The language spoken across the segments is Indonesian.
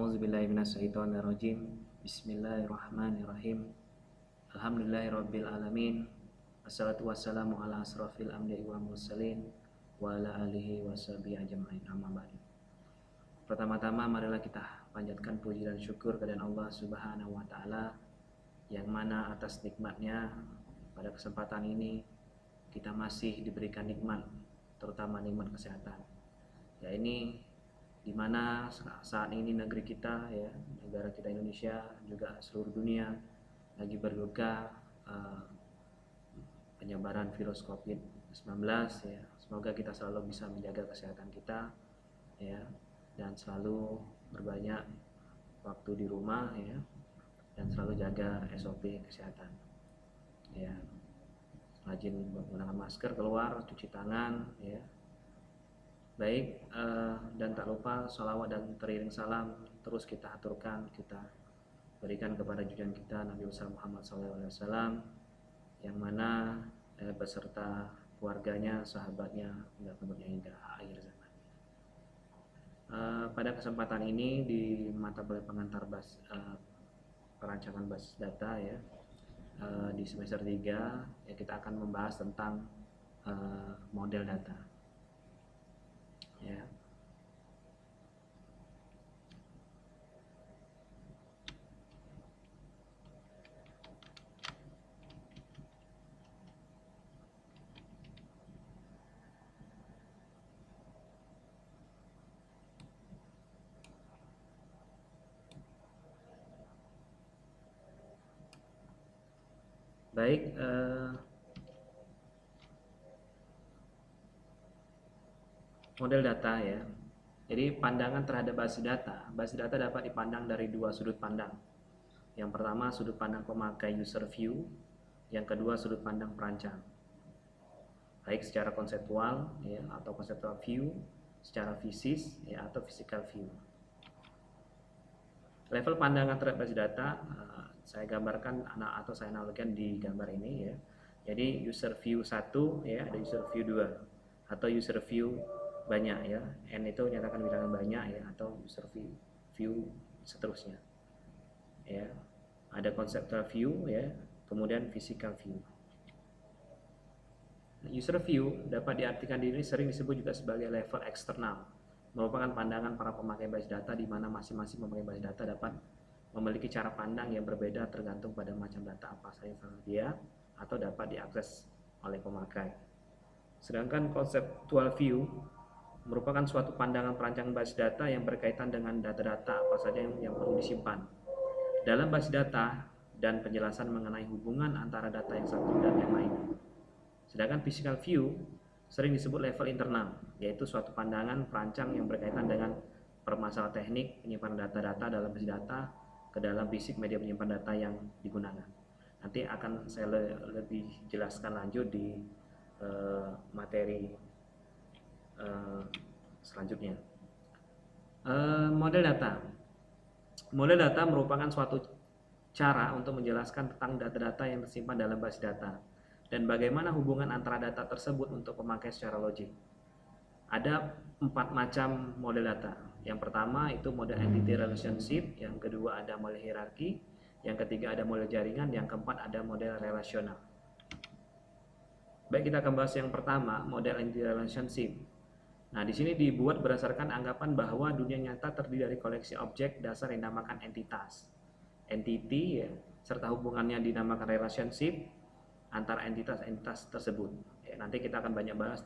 A'udzubillahiminasyaitonirrajim. Bismillahirrahmanirrahim. Alhamdulillahirabbil alamin. Wassalatu wassalamu ala asrofil anbiya'i wal mursalin wa ala alihi washabihi ajmain. Amma ba'du. Pertama-tama marilah kita panjatkan puji dan syukur kepada Allah Subhanahu wa taala yang mana atas nikmatnya pada kesempatan ini kita masih diberikan nikmat, terutama nikmat kesehatan. Ya, ini di mana saat ini negeri kita, ya, negara kita Indonesia, juga seluruh dunia lagi berduka penyebaran virus COVID-19, ya. Semoga kita selalu bisa menjaga kesehatan kita, ya, dan selalu berbanyak waktu di rumah, ya, dan selalu jaga SOP kesehatan, ya. Rajin menggunakan masker, keluar cuci tangan, ya. Baik, dan tak lupa sholawat dan teriring salam terus kita aturkan, kita berikan kepada junjungan kita Nabi Muhammad SAW, yang mana beserta keluarganya, sahabatnya, hingga hingga akhir zaman. Pada kesempatan ini di mata kuliah pengantar perancangan basis data, ya, di semester 3, ya, kita akan membahas tentang model data, ya. Baik, model data, ya. Jadi pandangan terhadap basis data dapat dipandang dari dua sudut pandang. Yang pertama sudut pandang pemakai user view, yang kedua sudut pandang perancang. Baik secara konseptual, ya, atau conceptual view, secara fisis, ya, atau physical view. Level pandangan terhadap basis data saya gambarkan atau saya analogikan di gambar ini, ya. Jadi user view 1, ya, ada user view 2, atau user view banyak, ya. N itu menyatakan bilangan banyak, ya, atau user view seterusnya, ya. Ada conceptual view, ya, kemudian physical view. User view dapat diartikan diri sering disebut juga sebagai level eksternal, merupakan pandangan para pemakai basis data di mana masing-masing pemakai basis data dapat memiliki cara pandang yang berbeda tergantung pada macam data apa saja yang tersedia atau dapat diakses oleh pemakai. Sedangkan conceptual view merupakan suatu pandangan perancangan basis data yang berkaitan dengan data-data apa saja yang perlu disimpan dalam basis data dan penjelasan mengenai hubungan antara data yang satu dan yang lain. Sedangkan physical view sering disebut level internal, yaitu suatu pandangan perancang yang berkaitan dengan permasalahan teknik penyimpanan data-data dalam basis data ke dalam fisik media penyimpan data yang digunakan. Nanti akan saya lebih jelaskan lanjut di materi selanjutnya. Model data merupakan suatu cara untuk menjelaskan tentang data-data yang tersimpan dalam basis data dan bagaimana hubungan antara data tersebut untuk pemakai secara logik. Ada 4 macam model data. Yang pertama itu model entity relationship, yang kedua ada model hierarki, yang ketiga ada model jaringan, yang keempat ada model relasional. Baik, kita akan bahas yang pertama, model entity relationship. Nah, di sini dibuat berdasarkan anggapan bahwa dunia nyata terdiri dari koleksi objek dasar yang dinamakan entitas. Entity, ya, serta hubungannya dinamakan relationship antara entitas-entitas tersebut. Ya, nanti kita akan banyak bahas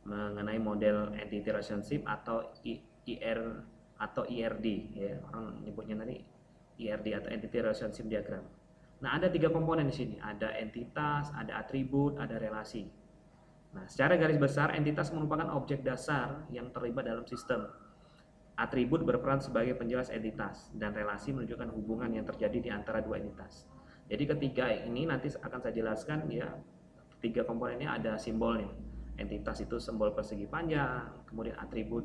mengenai model entity relationship atau IR atau IRD, ya. Orang nyebutnya nanti IRD atau entity relationship diagram. Nah, ada 3 komponen di sini. Ada entitas, ada atribut, ada relasi. Nah, secara garis besar, entitas merupakan objek dasar yang terlibat dalam sistem. Atribut berperan sebagai penjelas entitas, dan relasi menunjukkan hubungan yang terjadi di antara dua entitas. Jadi ketiga ini nanti akan saya jelaskan, ya. 3 komponennya ada simbolnya. Entitas itu simbol persegi panjang, kemudian atribut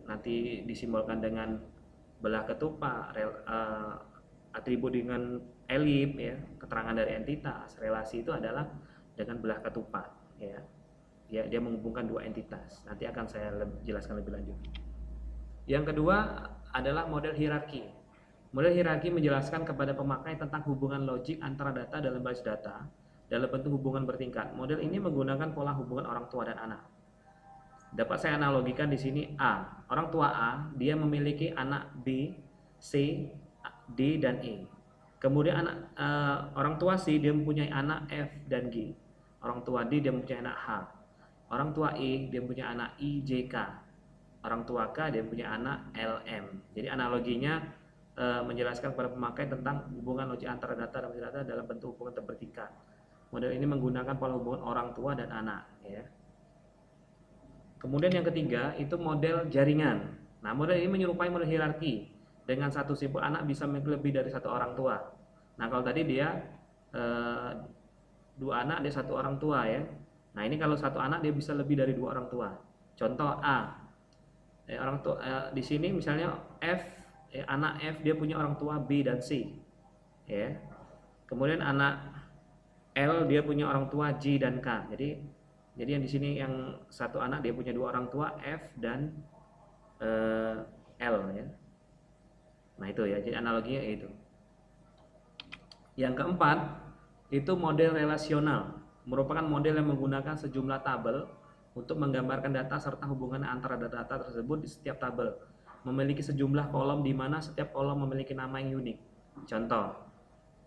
nanti disimbolkan dengan belah ketupat, atribut dengan elip, ya, keterangan dari entitas. Relasi itu adalah dengan belah ketupat, ya. Dia menghubungkan dua entitas. Nanti akan saya jelaskan lebih lanjut. Yang kedua, adalah model hierarki. Model hierarki menjelaskan kepada pemakai tentang hubungan logik antara data dalam basis data dalam bentuk hubungan bertingkat. Model ini menggunakan pola hubungan orang tua dan anak. Dapat saya analogikan di sini A. Orang tua A, dia memiliki anak B, C, D, dan E. Kemudian orang tua C, dia mempunyai anak F dan G. Orang tua D, dia mempunyai anak H. Orang tua E, dia mempunyai anak I, J, K. Orang tua K, dia mempunyai anak L, M. Jadi analoginya menjelaskan kepada pemakai tentang hubungan logik antara data dan data dalam bentuk hubungan bertingkat. Model ini menggunakan pola hubungan orang tua dan anak, ya. Kemudian yang ketiga itu model jaringan. Nah, model ini menyerupai model hierarki. Dengan satu simpul anak bisa memiliki lebih dari satu orang tua. Nah, kalau tadi dia dua anak dia satu orang tua, ya. Nah, ini kalau satu anak dia bisa lebih dari dua orang tua. Contoh A, orang tua di sini misalnya F, anak F dia punya orang tua B dan C, ya. Kemudian anak L dia punya orang tua J dan K. Jadi yang di sini yang satu anak dia punya dua orang tua F dan L, ya. Nah itu ya, jadi analoginya itu. Yang keempat itu model relasional, merupakan model yang menggunakan sejumlah tabel untuk menggambarkan data serta hubungan antara data tersebut di setiap tabel. Memiliki sejumlah kolom di mana setiap kolom memiliki nama yang unik. Contoh,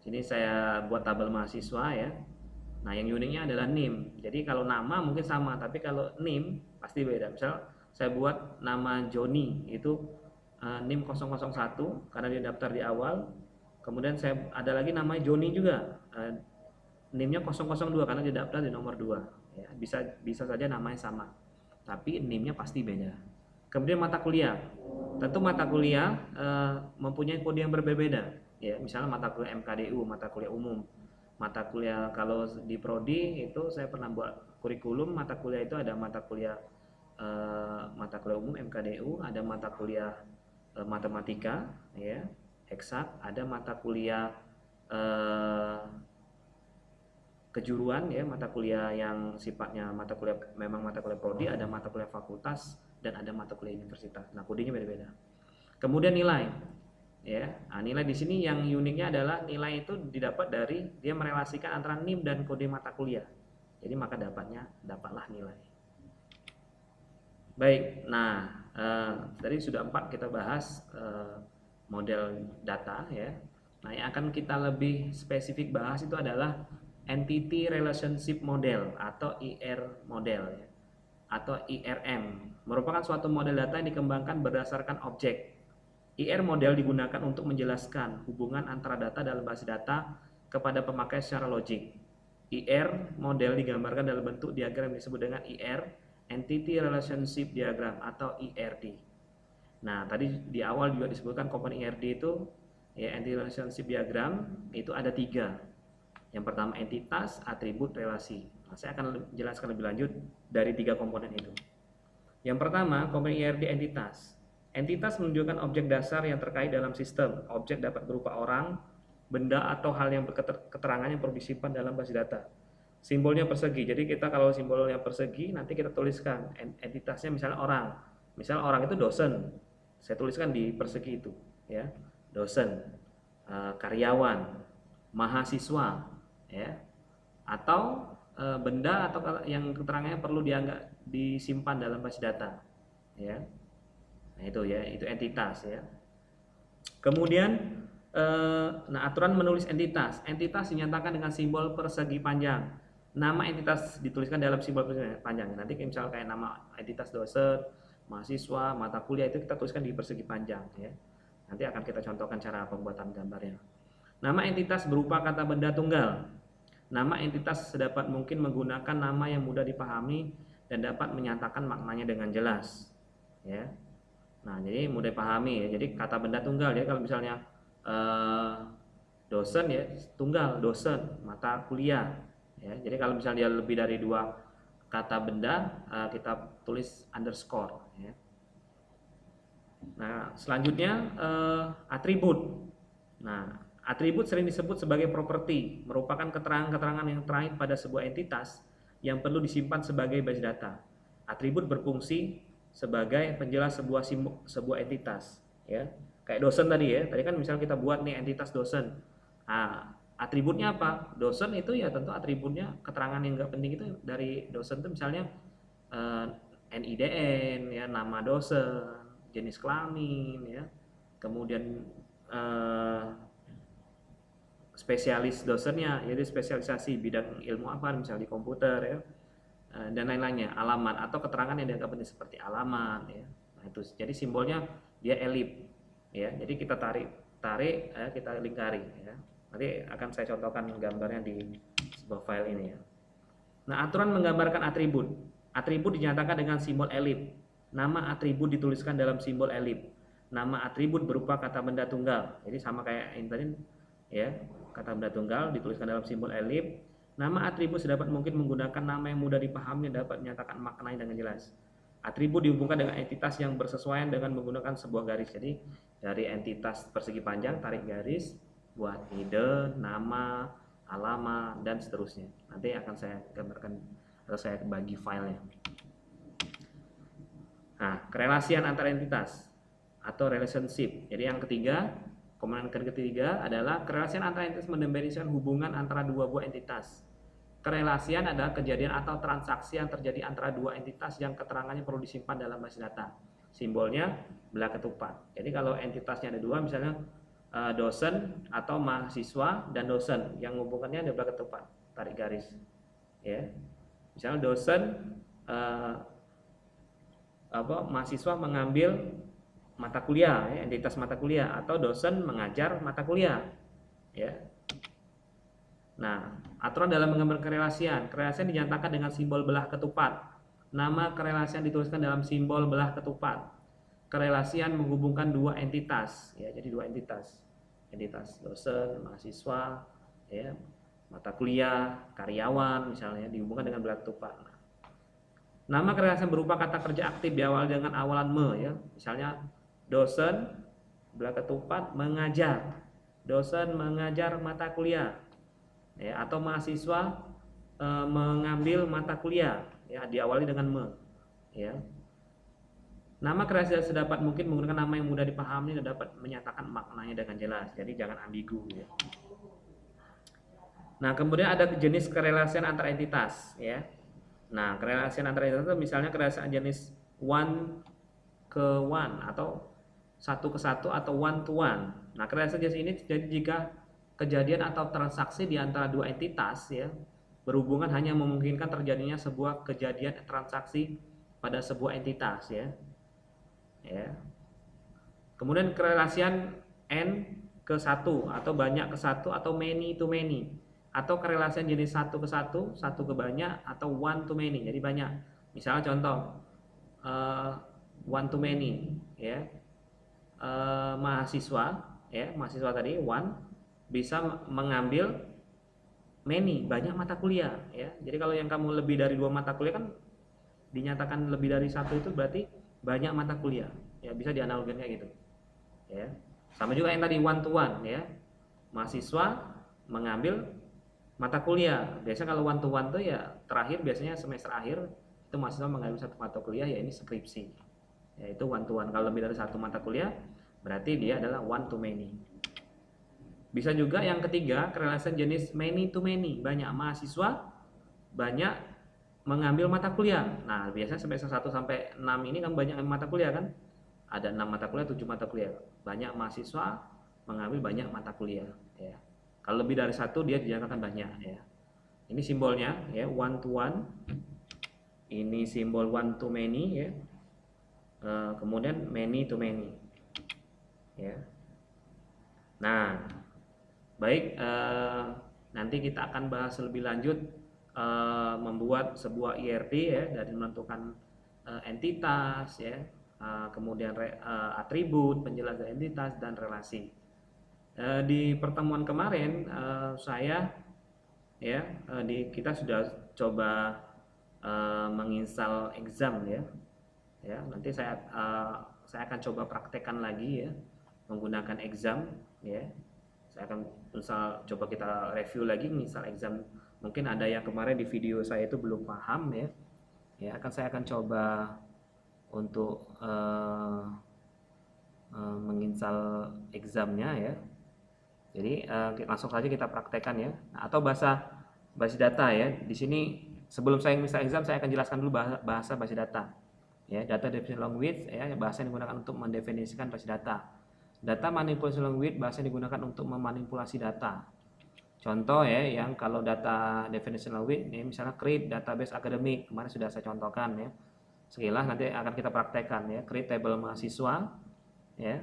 sini saya buat tabel mahasiswa, ya. Nah, yang uniknya adalah NIM. Jadi kalau nama mungkin sama, tapi kalau NIM pasti beda. Misal saya buat nama Joni itu NIM 001 karena dia daftar di awal. Kemudian saya ada lagi namanya Joni juga. NIM-nya 002 karena dia daftar di nomor 2. Ya, bisa saja namanya sama. Tapi NIM-nya pasti beda. Kemudian mata kuliah. Tentu mata kuliah mempunyai kode yang berbeda. Ya, misalnya mata kuliah MKDU, mata kuliah umum. Mata kuliah kalau di prodi itu saya pernah buat kurikulum mata kuliah itu ada mata kuliah umum MKDU, ada mata kuliah matematika, ya, eksak, ada mata kuliah kejuruan, ya, mata kuliah yang sifatnya mata kuliah memang mata kuliah prodi, ada mata kuliah fakultas dan ada mata kuliah universitas. Nah, kodenya beda-beda. Kemudian nilai. Ya, nah, nilai di sini yang uniknya adalah nilai itu didapat dari dia merelasikan antara NIM dan kode mata kuliah. Jadi maka dapatlah nilai. Baik, nah tadi sudah 4 kita bahas model data, ya. Nah, yang akan kita lebih spesifik bahas itu adalah Entity Relationship Model atau IR model, ya, atau IRM. Merupakan suatu model data yang dikembangkan berdasarkan objek. IR model digunakan untuk menjelaskan hubungan antara data dalam basis data kepada pemakai secara logik. IR model digambarkan dalam bentuk diagram yang disebut dengan IR, Entity Relationship Diagram atau IRD. Nah, tadi di awal juga disebutkan komponen IRD itu, ya, Entity Relationship Diagram itu ada 3. Yang pertama entitas, atribut, relasi. Nah, saya akan jelaskan lebih lanjut dari 3 komponen itu. Yang pertama, komponen IRD entitas. Entitas menunjukkan objek dasar yang terkait dalam sistem. Objek dapat berupa orang, benda, atau hal yang keterangan yang perlu disimpan dalam basis data. Simbolnya persegi. Jadi kita kalau simbolnya persegi, nanti kita tuliskan entitasnya misalnya orang. Misalnya orang itu dosen. Saya tuliskan di persegi itu, ya. Dosen, karyawan, mahasiswa, ya. Atau benda atau yang keterangannya perlu disimpan dalam basis data, ya. Nah, itu, ya, itu entitas, ya. Kemudian aturan menulis entitas. Entitas dinyatakan dengan simbol persegi panjang. Nama entitas dituliskan dalam simbol persegi panjang. Nanti misalnya kayak nama entitas dosen, mahasiswa, mata kuliah itu kita tuliskan di persegi panjang, ya. Nanti akan kita contohkan cara pembuatan gambarnya. Nama entitas berupa kata benda tunggal. Nama entitas sedapat mungkin menggunakan nama yang mudah dipahami dan dapat menyatakan maknanya dengan jelas, ya. Nah, jadi mudah dipahami, ya. Jadi kata benda tunggal, ya, kalau misalnya dosen, ya, tunggal, dosen, mata kuliah, ya. Jadi kalau misalnya dia lebih dari 2 kata benda, kita tulis underscore, ya. Nah, selanjutnya atribut. Nah, atribut sering disebut sebagai properti, merupakan keterangan-keterangan yang terakhir pada sebuah entitas yang perlu disimpan sebagai basis data. Atribut berfungsi sebagai penjelas sebuah entitas. ya. Kayak dosen tadi ya. Tadi kan misalnya kita buat nih entitas dosen. Nah, atributnya apa? Dosen itu ya tentu atributnya keterangan yang nggak penting itu dari dosen itu misalnya eh, NIDN ya, nama dosen, jenis kelamin ya. Kemudian eh, spesialis dosennya, jadi spesialisasi bidang ilmu apa misalnya di komputer ya, dan lain-lainnya, alamat atau keterangan yang dianggap penting seperti alamat ya. Nah, itu jadi simbolnya dia elip ya. Jadi kita tarik ya, kita lingkari ya. Nanti akan saya contohkan gambarnya di sebuah file ini ya. Nah, aturan menggambarkan atribut. Atribut dinyatakan dengan simbol elip. Nama atribut dituliskan dalam simbol elip. Nama atribut berupa kata benda tunggal. Jadi sama kayak ini tadi ya, kata benda tunggal dituliskan dalam simbol elip. Nama atribut sedapat mungkin menggunakan nama yang mudah dipahami dan dapat menyatakan maknanya dengan jelas. Atribut dihubungkan dengan entitas yang bersesuaian dengan menggunakan sebuah garis. Jadi dari entitas persegi panjang tarik garis buat ide, nama, alamat dan seterusnya. Nanti akan saya gambarkan atau saya bagi filenya. Nah, kerelasian antar entitas atau relationship. Jadi yang ketiga, komponen ketiga adalah kerelasian antar entitas mendefinisikan hubungan antara dua buah entitas. Kerelasian adalah kejadian atau transaksi yang terjadi antara dua entitas yang keterangannya perlu disimpan dalam basis data. Simbolnya belah ketupat. Jadi kalau entitasnya ada dua, misalnya dosen atau mahasiswa dan dosen, yang hubungannya ada belah ketupat, tarik garis. Ya, misalnya dosen mahasiswa mengambil mata kuliah ya, entitas mata kuliah, atau dosen mengajar mata kuliah ya. Nah, aturan dalam menggambarkan kerelasian. Kerelasian dinyatakan dengan simbol belah ketupat. Nama kerelasian dituliskan dalam simbol belah ketupat. Kerelasian menghubungkan dua entitas ya, jadi dua entitas. Entitas dosen, mahasiswa ya, mata kuliah, karyawan misalnya dihubungkan dengan belah ketupat. Nama kerelasian berupa kata kerja aktif diawali dengan awalan me ya. Misalnya dosen belah ketupat mengajar. Dosen mengajar mata kuliah. Ya, atau mahasiswa mengambil mata kuliah ya, diawali dengan me ya. Nama kerelasian sedapat mungkin menggunakan nama yang mudah dipahami dan dapat menyatakan maknanya dengan jelas. Jadi jangan ambigu ya. Nah, kemudian ada jenis kerelasian antar entitas ya. Nah, kerelasian antar entitas itu misalnya kerelasian jenis one ke one atau satu ke satu atau one to one. Nah, kerelasian jenis ini jadi jika kejadian atau transaksi di antara dua entitas ya berhubungan hanya memungkinkan terjadinya sebuah kejadian transaksi pada sebuah entitas ya. Ya. Kemudian kerelasian n ke satu atau banyak ke satu atau many to many, atau kerelasian jenis satu ke satu ke banyak atau one to many, jadi banyak. Misalnya contoh one to many ya, mahasiswa tadi one bisa mengambil many, banyak mata kuliah ya. Jadi kalau yang kamu lebih dari dua mata kuliah kan dinyatakan lebih dari satu, itu berarti banyak mata kuliah ya, bisa dianalogikan kayak gitu ya. Sama juga yang tadi one to one ya, mahasiswa mengambil mata kuliah. Biasanya kalau one to one tuh ya terakhir, biasanya semester akhir itu mahasiswa mengambil satu mata kuliah ya, ini skripsi ya, itu one to one. Kalau lebih dari satu mata kuliah berarti dia adalah one to many. Bisa juga yang ketiga, kerelasian jenis many to many, banyak mahasiswa banyak mengambil mata kuliah. Nah, biasanya semester 1 sampai 6 ini kan banyak mata kuliah kan? Ada 6 mata kuliah, 7 mata kuliah. Banyak mahasiswa mengambil banyak mata kuliah ya. Kalau lebih dari satu dia dinyatakan banyak ya. Ini simbolnya ya, one to one. Ini simbol one to many ya. Kemudian many to many. Ya. Nah, baik, nanti kita akan bahas lebih lanjut membuat sebuah IRT ya, dari menentukan entitas ya, kemudian atribut, penjelasan entitas dan relasi. Di pertemuan kemarin saya ya, kita sudah coba menginstal exam ya. Ya, nanti saya akan coba praktekkan lagi ya menggunakan exam ya. Saya akan coba kita review lagi misal exam. Mungkin ada yang kemarin di video saya itu belum paham ya. Ya, saya akan coba untuk menginstal examnya ya. Jadi langsung saja kita praktekkan ya. Nah, atau basis data ya. Di sini sebelum saya install exam, saya akan jelaskan dulu bahasa basis data. Ya, data definition language ya, bahasa yang digunakan untuk mendefinisikan basis data. Data manipulation language, bahasa yang digunakan untuk memanipulasi data. Contoh ya, yang kalau data definition language ini misalnya create database akademik, kemarin sudah saya contohkan ya. Sekilas nanti akan kita praktekkan ya, create table mahasiswa ya.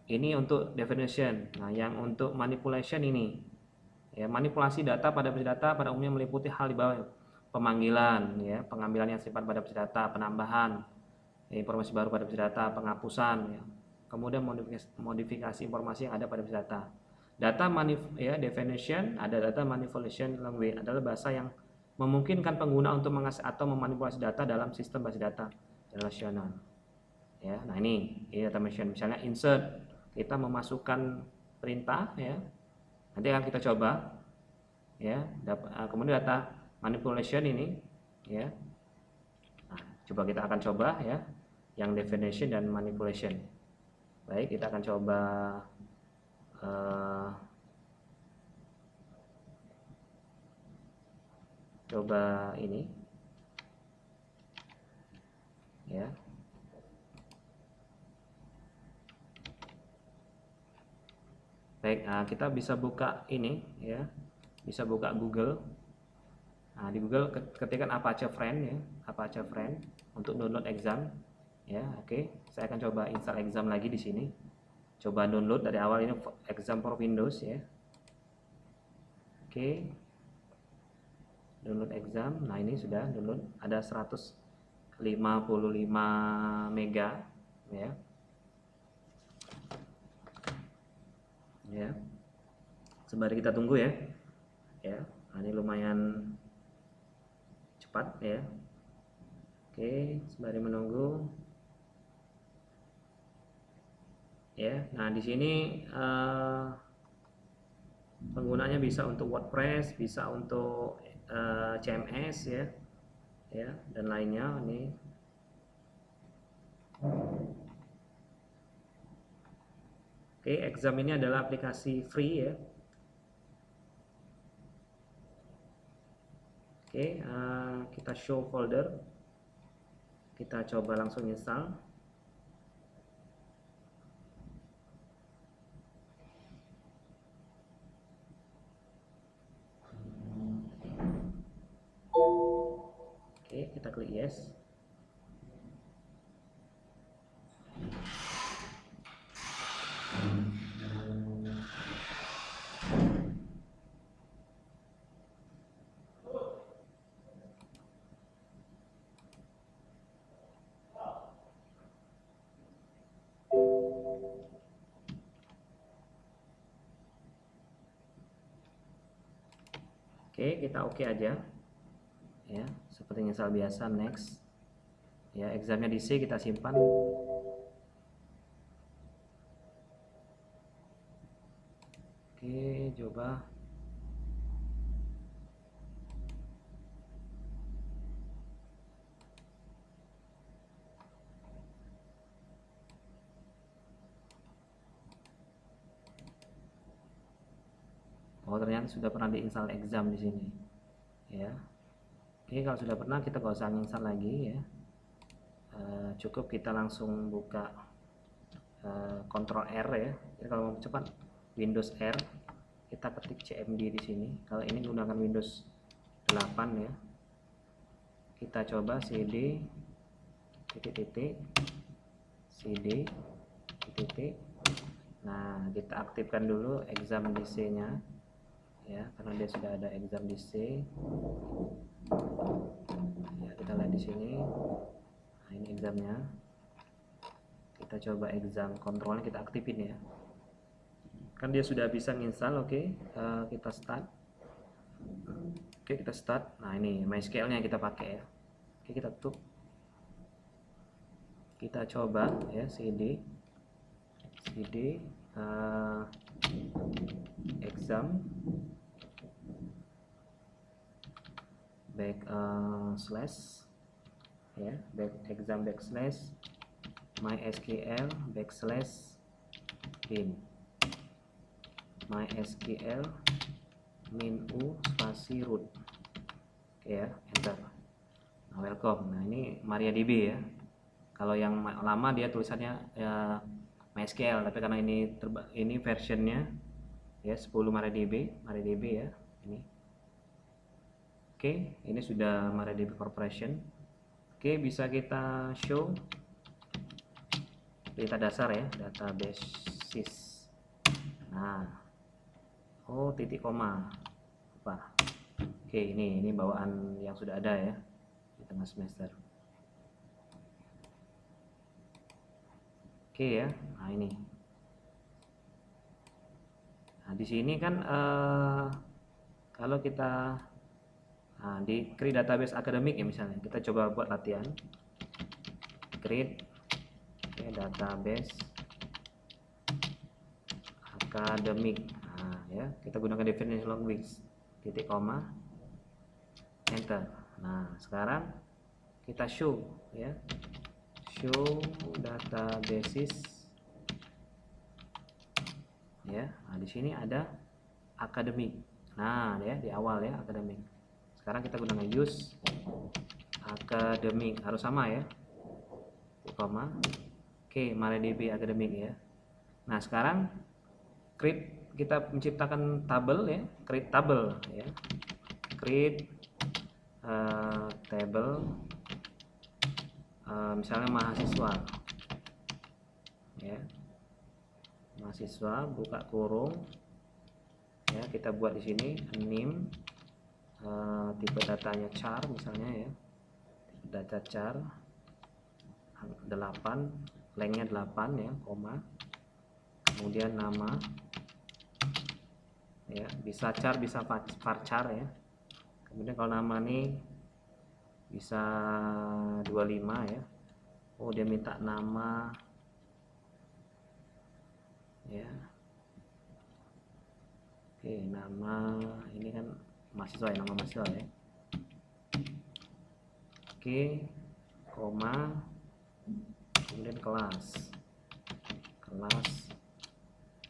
Ini untuk definition. Nah, yang untuk manipulation ini ya, manipulasi data pada basis data pada umumnya meliputi hal di bawah: pemanggilan ya, pengambilan yang sifat pada basis data, penambahan informasi baru pada basis data, penghapusan ya, kemudian modifikasi informasi yang ada pada basis data. Definition, ada data manipulation language, adalah bahasa yang memungkinkan pengguna untuk mengakses atau memanipulasi data dalam sistem basis data relasional. Ya, nah ini data manipulation, misalnya insert, kita memasukkan perintah ya. Nanti akan kita coba ya, kemudian data manipulation ini ya. Nah, coba kita akan coba ya, yang definition dan manipulation. Baik, kita akan coba ini ya. Baik, kita bisa buka ini ya, bisa buka Google. Nah, di Google ketikkan Apache Friend ya, Apache Friend untuk download exam ya. Oke, saya akan coba install exam lagi di sini. Coba download dari awal, ini exam for Windows ya. Oke, download exam. Nah, ini sudah download, ada 155 mega ya. Ya, sembari kita tunggu ya. Ya, nah ini lumayan cepat ya. Oke, sembari menunggu. Ya, nah di sini penggunanya bisa untuk WordPress, bisa untuk CMS ya, dan lainnya nih. Oke, exam ini adalah aplikasi free ya. Oke, kita show folder, kita coba langsung install. Oke, kita klik yes. Oke, kita oke aja ya, seperti install biasa. Next ya, examnya di C, kita simpan. Oke, coba. Oh, ternyata sudah pernah diinstal exam di sini ya. Oke, kalau sudah pernah, kita gak usah install lagi ya. Cukup kita langsung buka Ctrl R ya. Jadi kalau mau cepat Windows R, kita ketik cmd di sini. Kalau ini menggunakan Windows 8 ya. Kita coba cd cd. Nah, kita aktifkan dulu exam DC-nya ya, karena dia sudah ada exam DC ya. Kita lihat di sini. Nah, ini examnya. Kita coba exam kontrolnya, kita aktifin ya, kan dia sudah bisa nginstal. Oke, kita start. Oke, kita start. Nah, ini MySQL nya kita pakai ya. Oke, kita tutup. Kita coba ya, cd exam backslash ya, exam backslash MySQL /bin MySQL -u spasi root. Oke ya, enter. Nah, welcome. Nah, ini MariaDB ya. Kalau yang lama dia tulisannya ya, MySQL, tapi karena ini versionnya ya 10 MariaDB ya ini. Oke, ini sudah MariaDB Corporation. Oke, bisa kita show berita dasar ya, databases. Nah, oh titik koma apa? Oke, ini bawaan yang sudah ada ya di tengah semester. Oke ya, nah ini. Nah di sini kan kalau kita di create database akademik ya, misalnya kita coba buat latihan create database akademik. Nah ya, kita gunakan definition language titik koma enter. Nah sekarang kita show ya, show databases ya. Nah di sini ada akademik. Nah ya, di awal ya akademik. Sekarang kita gunakan use akademik, harus sama ya, koma. Oke, MariaDB akademik ya. Nah sekarang kita menciptakan tabel ya, create tabel ya, create table misalnya mahasiswa ya, mahasiswa buka kurung ya, kita buat di sini name, tipe datanya char misalnya ya, tipe data char 8, lengthnya 8 ya, koma, kemudian nama ya, bisa char bisa varchar ya, kemudian kalau nama nih bisa 25 ya. Oh dia minta nama ya. Oke, nama ini kan mahasiswa ya, nama mahasiswa ya. Oke, koma, kemudian kelas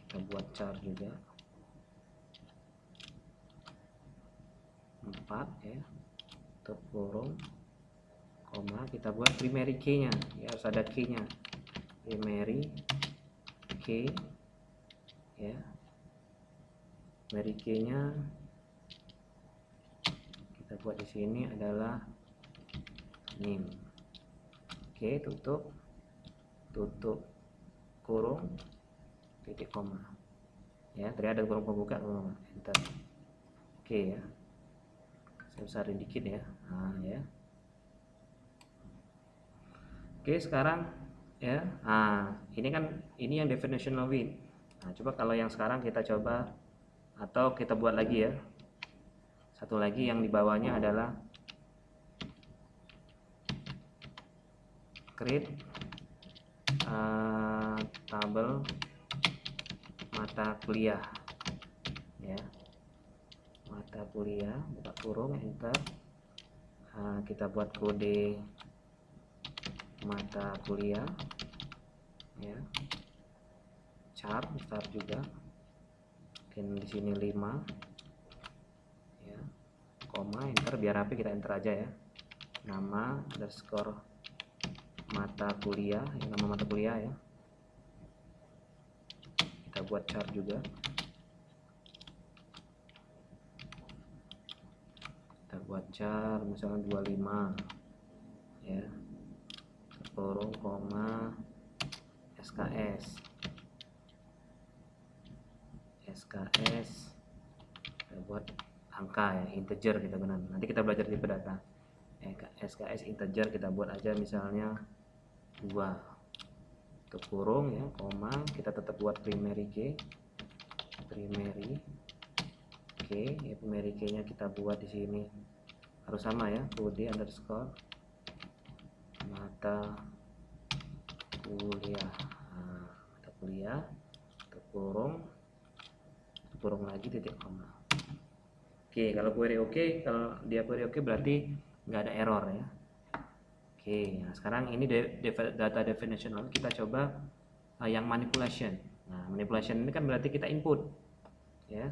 kita buat char juga 4 ya, tutup kurung, koma, kita buat primary key nya ya, harus ada key nya, primary key ya, primary key nya kita buat di sini adalah name. Oke, tutup kurung titik koma ya, tadi ada kurung pembuka, enter. Oke ya, saya besarin dikit ya. Nah ya, oke sekarang ya, ini kan ini yang definition of it. Nah coba kalau yang sekarang kita coba, atau kita buat lagi ya, satu lagi yang di bawahnya adalah create tabel mata kuliah ya, mata kuliah buka kurung enter. Kita buat kode mata kuliah ya, char juga, mungkin di sini 5 ya, koma, enter, biar rapi kita enter aja ya, nama underscore mata kuliah ya, nama mata kuliah ya, kita buat char juga, kita buat char misalnya 25 ya, kurung, koma, SKS kita buat angka ya, integer kita gunakan, nanti kita belajar di data. SKS integer kita buat aja misalnya 2, tutup kurung ya, koma, kita tetap buat primary key ya, primary key nya kita buat di sini harus sama ya, kode underscore mata kuliah. Mata kuliah, tutup kurung lagi titik koma. Oke, kalau query oke, kalau dia query oke berarti nggak ada error ya. Oke, nah sekarang ini data definitional, kita coba yang manipulation. Nah, manipulation ini kan berarti kita input, ya.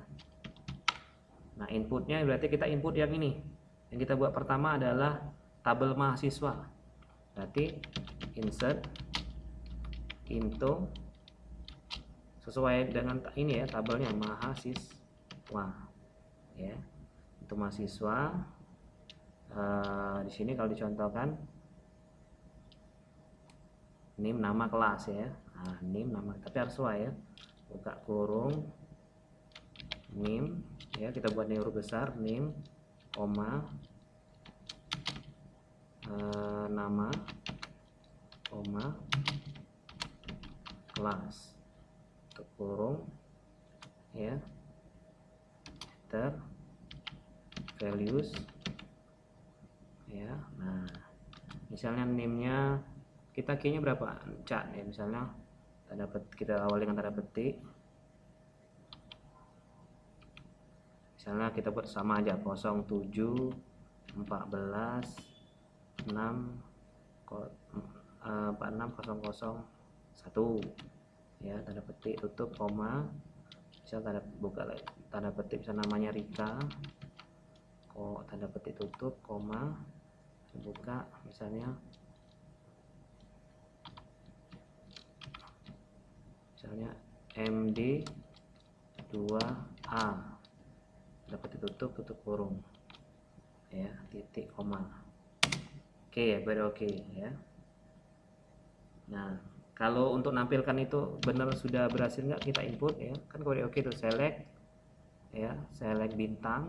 Nah, inputnya berarti kita input yang ini. Yang kita buat pertama adalah tabel mahasiswa. Berarti insert into sesuai dengan ini ya, tabelnya mahasiswa, ya. Untuk mahasiswa, di sini kalau dicontohkan name nama kelas ya. Nah, name nama, tapi harus sesuai ya. Buka kurung name ya, kita buat ini huruf besar, name, koma, nama, koma, kelas, tutup kurung ya, enter, values ya. Nah, misalnya name-nya kita key-nya berapa, cat ya, misalnya kita awali dengan tanda petik, misalnya kita buat sama aja 07 14 6 46001 ya, tanda petik, tutup, koma, bisa tanda buka lagi, tanda petik, bisa namanya Rika, kok tanda petik, tutup, koma, buka, misalnya MD 2A, tanda petik, tutup kurung ya, titik, koma. Oke, baru oke ya. Nah, kalau untuk nampilkan itu benar sudah berhasil nggak, kita input ya, kan kalau oke itu select ya, select bintang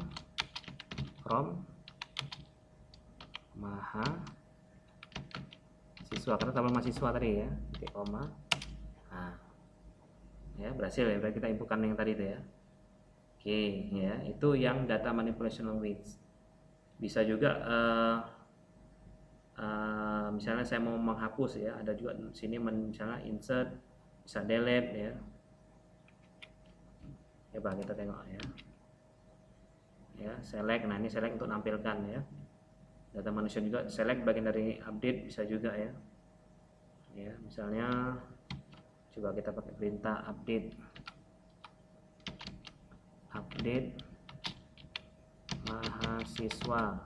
from mahasiswa, karena tabel mahasiswa tadi ya, titik, koma. Nah ya, berhasil ya, berarti kita inputkan yang tadi itu ya. Oke ya, itu yang data manipulational weights. Bisa juga misalnya saya mau menghapus ya, ada juga di sini misalnya insert, bisa delete ya. Coba kita tengok ya. Ya, select. Nah, ini select untuk nampilkan ya. Data manusia juga select, bagian dari update bisa juga ya. Ya, misalnya coba kita pakai perintah update mahasiswa,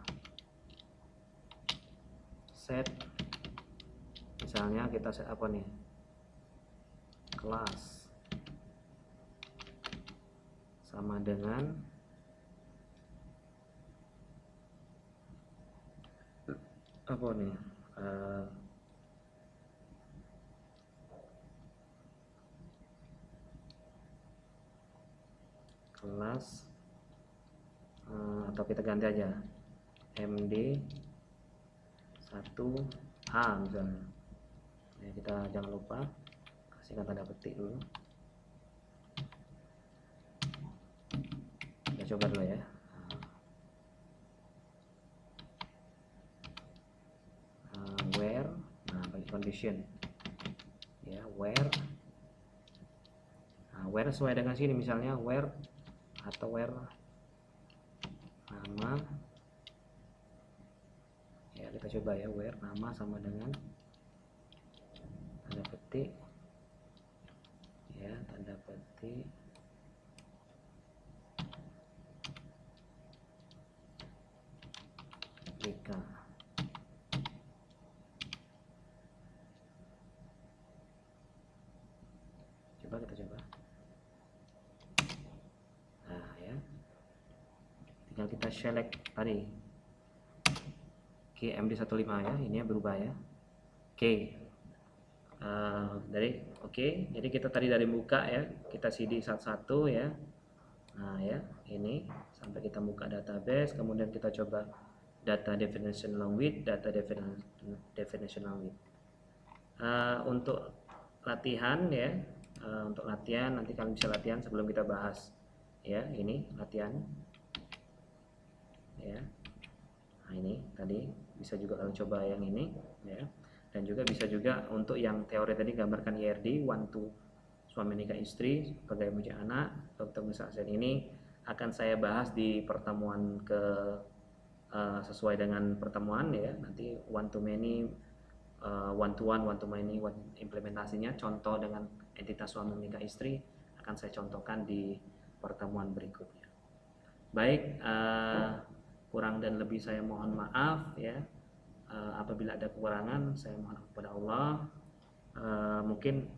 set, misalnya kita set apa nih, kelas sama dengan apa nih, kelas, atau kita ganti aja MD 1A misalnya ya, kita jangan lupa kasihkan tanda petik dulu. Kita coba dulu ya. Where, nah bagi condition ya, where, nah, where sesuai dengan sini, misalnya where atau where nama ya, kita coba ya, where nama sama dengan tanda petik ya, tanda petik Rika. Kita coba. Nah ya, tinggal kita select tadi MD15 ya, ini berubah ya. Oke. Jadi kita tadi dari buka ya, kita CD satu-satu ya. Nah ya, ini sampai kita buka database, kemudian kita coba data definitional width, data definitional width. Untuk latihan ya, untuk latihan nanti kalian bisa latihan sebelum kita bahas ya, ini latihan ya. Nah ini tadi bisa juga kalian coba yang ini ya, dan juga bisa juga untuk yang teori tadi gambarkan IRD 1 to suami nikah istri, pegawai muja anak, Dr. Musa Aksen, ini akan saya bahas di pertemuan ke sesuai dengan pertemuan ya, nanti one to many one to many implementasinya, contoh dengan entitas suami menikah istri akan saya contohkan di pertemuan berikutnya. Baik, kurang dan lebih saya mohon maaf ya. Apabila ada kekurangan saya mohon kepada Allah. Mungkin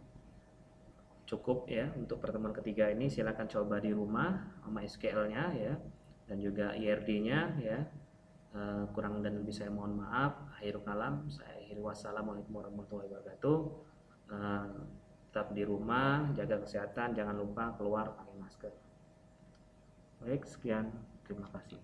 cukup ya untuk pertemuan ketiga ini. Silakan coba di rumah MySQL-nya ya, dan juga IRD-nya ya. Kurang dan lebih saya mohon maaf. Akhirul kalam, saya akhiri. Wassalamualaikum warahmatullahi wabarakatuh. Tetap di rumah, jaga kesehatan, jangan lupa keluar pakai masker. Baik, sekian, terima kasih.